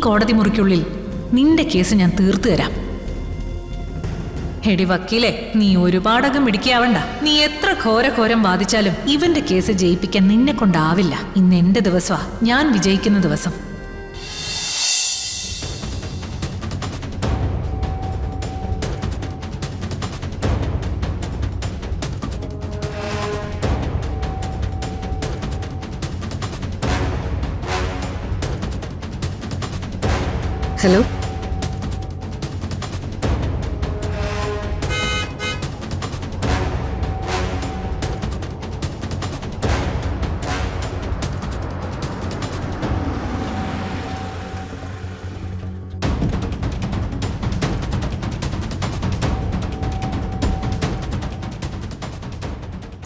കോടതി മുറിക്കുള്ളിൽ നിന്റെ കേസ് ഞാൻ തീർത്തു തരാം. എടി വക്കീലെ, നീ ഒരുപാടകം മിടുക്കിയാവണ്ട. നീ എത്ര ഘോരം വാദിച്ചാലും ഇവന്റെ കേസ് ജയിപ്പിക്കാൻ നിന്നെ കൊണ്ടാവില്ല. ഇന്ന് എന്റെ ദിവസമാ, ഞാൻ വിജയിക്കുന്ന ദിവസം. ഹലോ,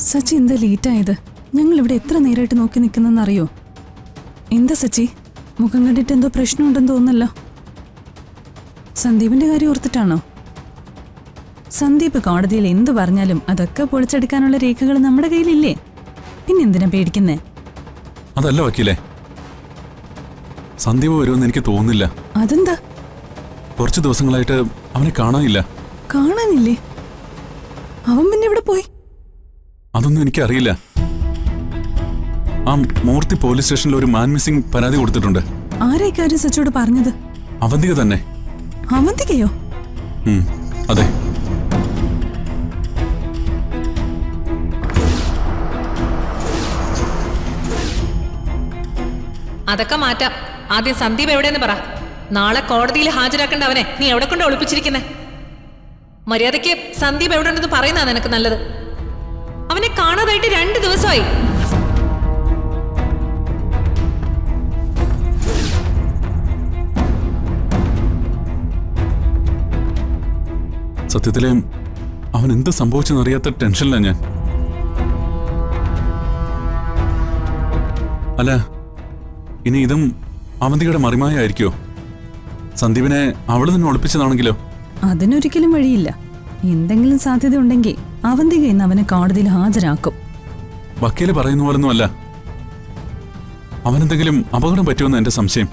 സച്ചി എന്താ ലേറ്റായത്? ഞങ്ങൾ ഇവിടെ എത്ര നേരമായിട്ട് നോക്കി നിൽക്കുന്നെന്നറിയോ? എന്താ സച്ചി, മുഖം കണ്ടിട്ട് എന്തോ പ്രശ്നമുണ്ടെന്ന് തോന്നുന്നല്ലോ. സന്ദീപിന്റെ കാര്യം ഓർത്തിട്ടാണോ? സന്ദീപ് കോടതിയിൽ എന്തു പറഞ്ഞാലും അതൊക്കെ പൊളിച്ചെടുക്കാനുള്ള രേഖകൾ നമ്മുടെ കയ്യിലില്ലേ? പിന്നെന്തിനാ പേടിക്കുന്നേ? അതല്ല വക്കീലെ, സന്ദീപ് വരുമെന്ന് എനിക്ക് തോന്നുന്നില്ല. അതെന്താ? കുറച്ച് ദിവസങ്ങളായിട്ട് അവനെ കാണാനില്ല. കാണാനില്ലേ? അവൻ പിന്നെ എവിടെ പോയി? അതൊന്നും എനിക്കറിയില്ല. ആ മൂർത്തി പോലീസ് സ്റ്റേഷനിൽ ഒരു മാൻ മിസ്സിംഗ് പരാതി കൊടുത്തിട്ടുണ്ട്. ആരാ ഇക്കാര്യം സച്ചിയോട് പറഞ്ഞത്? അവന്തിക തന്നെ. അവന്തികയോ? അതെ. അതൊക്കെ മാറ്റാം. ആദ്യം സന്ദീപ് എവിടെയെന്ന് പറ. നാളെ കോടതിയിൽ ഹാജരാക്കേണ്ട അവനെ നീ എവിടെ കൊണ്ട് ഒളിപ്പിച്ചിരിക്കുന്നേ? മര്യാദയ്ക്ക് സന്ദീപ് എവിടെ ഉണ്ടെന്ന് പറയുന്നതാ നിനക്ക് നല്ലത്. അവനെ കാണാതായിട്ട് 2 ദിവസമായി. സത്യത്തിലെ അവൻ എന്ത് സംഭവിച്ചെന്നറിയാത്ത ടെൻഷനില്ല ഞാൻ. അല്ല, ഇനി ഇതും അവന്തികയുടെ മറിമായായിരിക്കോ? സന്ദീപിനെ അവള് തന്നെ ഒളിപ്പിച്ചതാണെങ്കിലോ? അതിനൊരിക്കലും വഴിയില്ല. എന്തെങ്കിലും സാധ്യത ഉണ്ടെങ്കിൽ അവന്തിക ഇന്ന് അവനെ കോടതിയിൽ ഹാജരാക്കും. വക്കീല് പറയുന്ന പോലൊന്നും അല്ല. അവനെന്തെങ്കിലും അപകടം പറ്റുമെന്ന് എന്റെ സംശയം.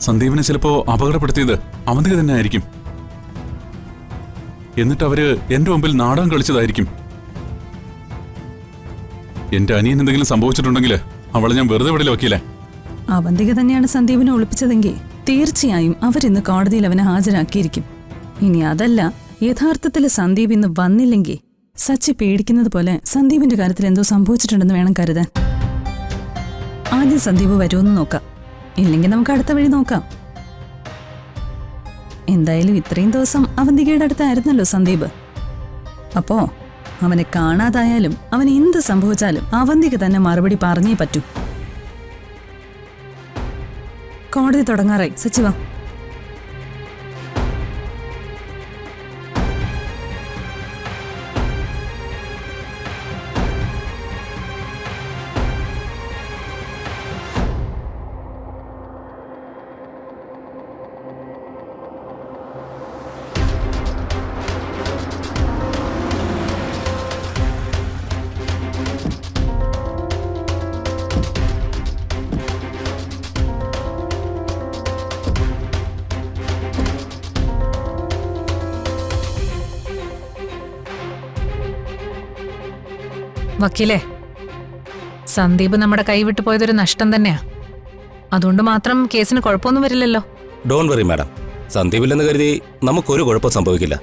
സന്ദീപിനെ ചിലപ്പോ അപകടപ്പെടുത്തിയത് അവന്തിക തന്നെ ആയിരിക്കും. എന്നിട്ട് അവര് എന്റെ മുമ്പിൽ നാടകം കളിച്ചതായിരിക്കും. എന്റെ അനിയൻ എന്തെങ്കിലും സംഭവിച്ചിട്ടുണ്ടെങ്കിൽ അവളെ ഞാൻ വെറുതെ വിടില്ല വക്കീലെ. അവന്തിക തന്നെയാണ് സന്ദീപിനെ ഒളിപ്പിച്ചതെങ്കിൽ തീർച്ചയായും അവരിന്ന് കോടതിയിൽ അവനെ ഹാജരാക്കിയിരിക്കും. ഇനി അതല്ല, യഥാർത്ഥത്തിൽ സന്ദീപ് ഇന്ന് വന്നില്ലെങ്കിൽ സച്ചി പേടിക്കുന്നത് പോലെ സന്ദീപിന്റെ കാര്യത്തിൽ എന്തോ സംഭവിച്ചിട്ടുണ്ടെന്ന് വേണം കരുതാൻ. ആദ്യം സന്ദീപ് വരുമെന്ന് നോക്കാം, ഇല്ലെങ്കിൽ നമുക്ക് അടുത്ത വഴി നോക്കാം. എന്തായാലും ഇത്രയും ദിവസം അവന്തികയുടെ അടുത്തായിരുന്നല്ലോ സന്ദീപ്. അപ്പോ അവനെ കാണാതായാലും അവന് എന്ത് സംഭവിച്ചാലും അവന്തിക തന്നെ മറുപടി പറഞ്ഞേ പറ്റൂ. കോടതി തുടങ്ങാറായി. സച്ചിവ, വക്കീലെ, സന്ദീപ് നമ്മുടെ കൈവിട്ടു പോയതൊരു നഷ്ടം തന്നെയാ. അതുകൊണ്ട് മാത്രം കേസിന് കുഴപ്പമൊന്നും വരില്ലല്ലോ. ഡോണ്ട് വറി മാഡം, സന്ദീപില്ലെന്ന് കരുതി നമുക്കൊരു കുഴപ്പം സംഭവിക്കില്ല.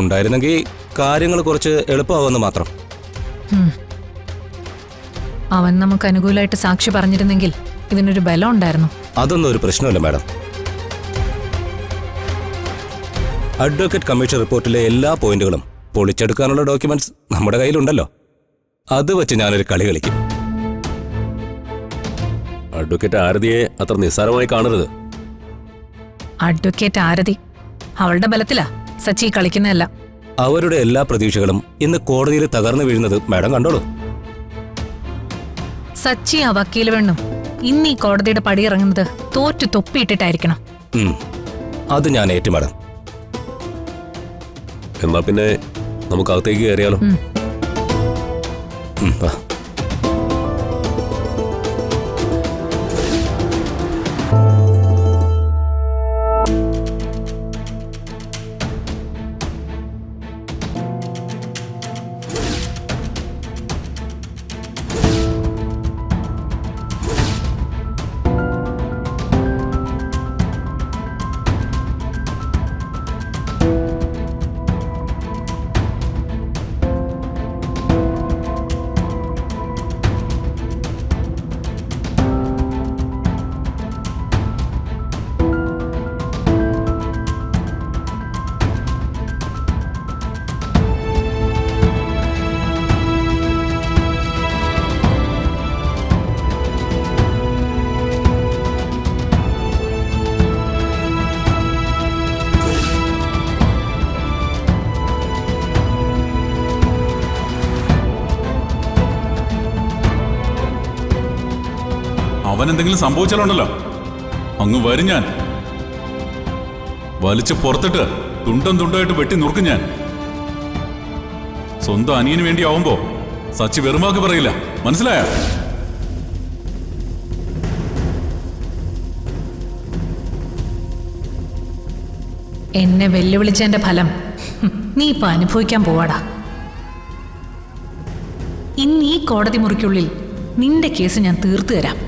ഉണ്ടായിരുന്നെങ്കിൽ കാര്യങ്ങൾ കുറച്ച് എളുപ്പമാവുമെന്ന് മാത്രം. അവൻ നമുക്ക് അനുകൂലമായിട്ട് സാക്ഷി പറഞ്ഞിരുന്നെങ്കിൽ ഇതിനൊരു ബലം ഉണ്ടായിരുന്നു. അതൊന്നും ഒരു പ്രശ്നമല്ല മാഡം. അഡ്വക്കേറ്റ് കമ്മീഷൻ റിപ്പോർട്ടിലെ എല്ലാ പോയിന്റുകളും പൊളിച്ചെടുക്കാനുള്ള ഡോക്യുമെന്റ്സ് നമ്മുടെ കയ്യിലുണ്ടല്ലോ. അത് വെച്ച് ഞാനൊരു കളി കളിക്കും. അഡ്വക്കേറ്റ് ആരതിയെ അത്ര നിസ്സാരമായി കാണരുത്. അഡ്വക്കേറ്റ് ആരതി അവളുടെ ബലത്തിലാ സച്ചി കളിക്കുന്നതല്ല. അവരുടെ എല്ലാ പ്രതീക്ഷകളും ഇന്ന് കോടതിയിൽ തകർന്നു വീഴുന്നത് മാഡം കണ്ടോളൂ. സച്ചി ആ വക്കീൽ വേണം ഇന്ന് ഈ കോടതിയുടെ പടിയിറങ്ങുന്നത് തോറ്റു തൊപ്പിയിട്ടിട്ടായിരിക്കണം. അത് ഞാൻ ഏറ്റു മാഡം. എന്നാ പിന്നെ നമുക്ക് അകത്തേക്ക് കയറിയാലോ? അവൻ എന്തെങ്കിലും സംഭവിച്ചാലുണ്ടല്ലോ അങ്ങ് വരും ഞാൻ. വലിച്ചു പുറത്തിട്ട് തുണ്ടം തുണ്ടായിട്ട് വെട്ടി നുറുക്കും ഞാൻ. സ്വന്തം അനിയന് വേണ്ടി ആവുമ്പോ സച്ചി വെറുമാക്ക് പറയില്ല, മനസ്സിലായോ? എന്നെ വെല്ലുവിളിച്ചതിന്റെ ഫലം നീ ഇപ്പൊ അനുഭവിക്കാൻ പോവാടാ. ഇന്ന് ഈ കോടതി മുറിക്കുള്ളിൽ നിന്റെ കേസ് ഞാൻ തീർത്തു തരാം.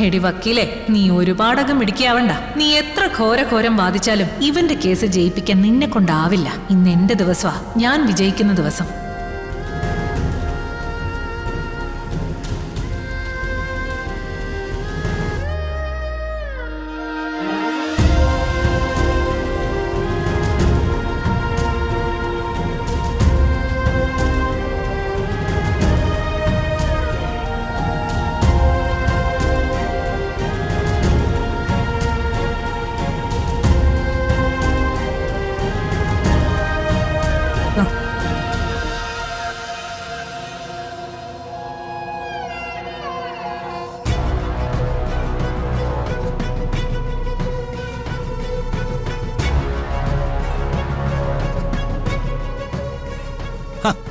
എടി വക്കീലെ, നീ ഒരുപാടകം മിടിക്കാവണ്ട. നീ എത്ര ഘോരം വാദിച്ചാലും ഇവന്റെ കേസ് ജയിപ്പിക്കാൻ നിന്നെ കൊണ്ടാവില്ല. ഇന്ന് എന്റെ ദിവസമാ, ഞാൻ വിജയിക്കുന്ന ദിവസം.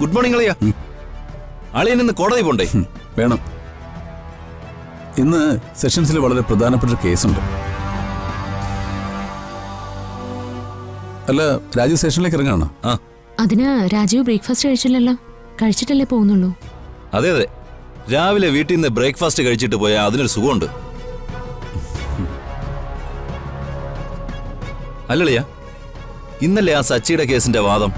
ഗുഡ് മോർണിംഗ് അളിയ. അളിയൻ ഇന്ന് കോടതി പോണ്ടേ? വേണം. ഇന്ന് സെഷൻസിൽ വളരെ പ്രധാനപ്പെട്ട ഒരു കേസുണ്ട്. അല്ല, രാജീവ് സ്റ്റേഷനിലേക്ക് ഇറങ്ങാണോ? അതിന് രാജീവ് ബ്രേക്ക്ഫാസ്റ്റ് കഴിച്ചില്ലല്ലോ. കഴിച്ചിട്ടല്ലേ പോകുന്നുള്ളൂ? അതെ അതെ, രാവിലെ വീട്ടിൽ നിന്ന് ബ്രേക്ക്ഫാസ്റ്റ് കഴിച്ചിട്ട് പോയാൽ അതിനൊരു സുഖമുണ്ട്. അല്ലളിയ, ഇന്നലെ ആ സച്ചിയുടെ കേസിന്റെ വാദം